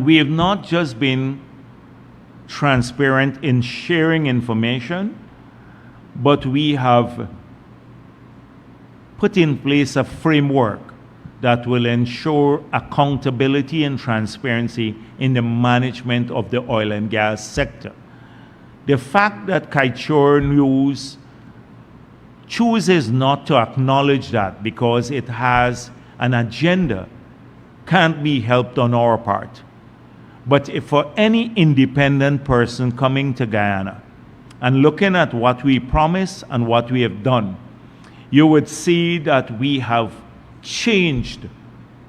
We have not just been transparent in sharing information, but we have put in place a framework that will ensure accountability and transparency in the management of the oil and gas sector. The fact that Kaichor News chooses not to acknowledge that because it has an agenda can't be helped on our part. But if for any independent person coming to Guyana and looking at what we promised and what we have done, you would see that we have changed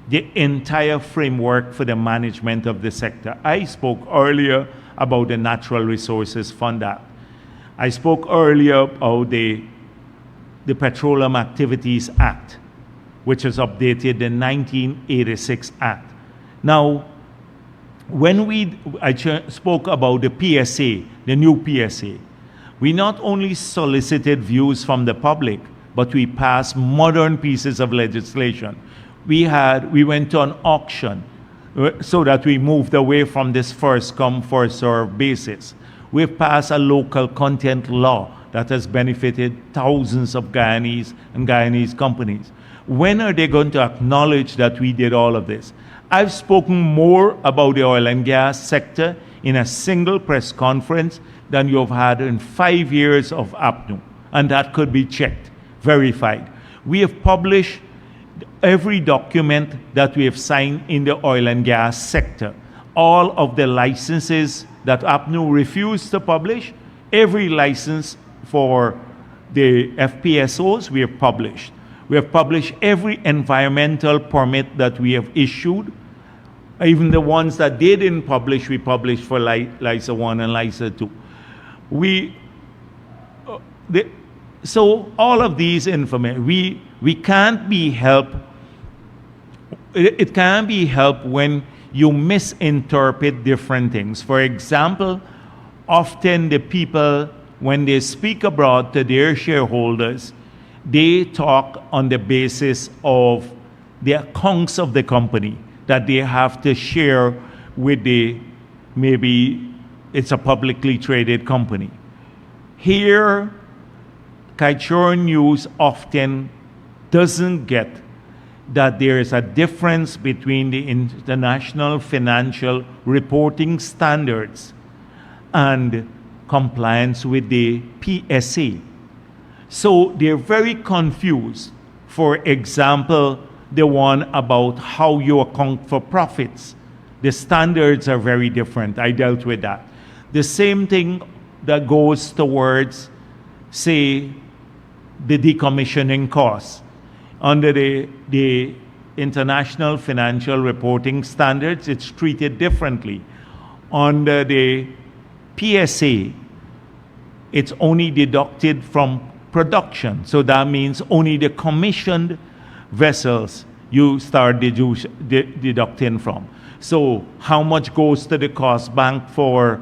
the entire framework for the management of the sector. I spoke earlier about the Natural Resources Fund Act. I spoke earlier about the Petroleum Activities Act, which was updated the 1986 Act. Now, when I spoke about the PSA, the new PSA, we not only solicited views from the public, but we passed modern pieces of legislation. We went to an auction so that we moved away from this first come, first served basis. We've passed a local content law that has benefited thousands of Guyanese and Guyanese companies. When are they going to acknowledge that we did all of this? I've spoken more about the oil and gas sector in a single press conference than you've had in 5 years of APNU, and that could be checked, verified. We have published every document that we have signed in the oil and gas sector. All of the licenses that APNU refused to publish, every license for the FPSOs we have published. We have published every environmental permit that we have issued. Even the ones that they didn't publish, we published for LISA 1 and LISA 2. So all of these information, we can't be helped. It can't be helped when you misinterpret different things. For example, often the people, when they speak abroad to their shareholders, they talk on the basis of the accounts of the company that they have to share with maybe it's a publicly traded company. Here, Kaichor News often doesn't get that there is a difference between the international financial reporting standards and compliance with the PSA. So they're very confused. For example, the one about how you account for profits. The standards are very different. I dealt with that. The same thing that goes towards, say, the decommissioning costs. Under the international financial reporting standards, it's treated differently. Under the PSA, it's only deducted from production. So that means only the commissioned vessels you start deducting from. So how much goes to the cost bank for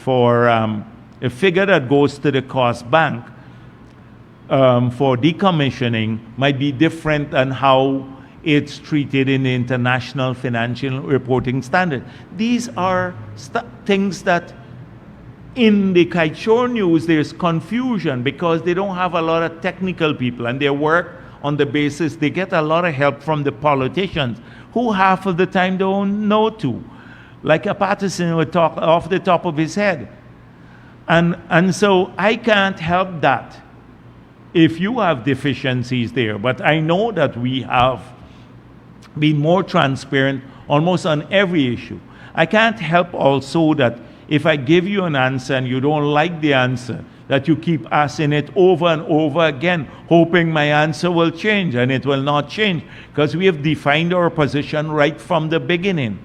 a figure that goes to the cost bank for decommissioning might be different than how it's treated in the international financial reporting standard. These are things that in the Kaichor News there's confusion because they don't have a lot of technical people and they work on the basis they get a lot of help from the politicians who half of the time don't know to. Like a Patterson would talk off the top of his head. And so I can't help that if you have deficiencies there. But I know that we have been more transparent almost on every issue. I can't help also that if I give you an answer and you don't like the answer, that you keep asking it over and over again, hoping my answer will change, and it will not change because we have defined our position right from the beginning.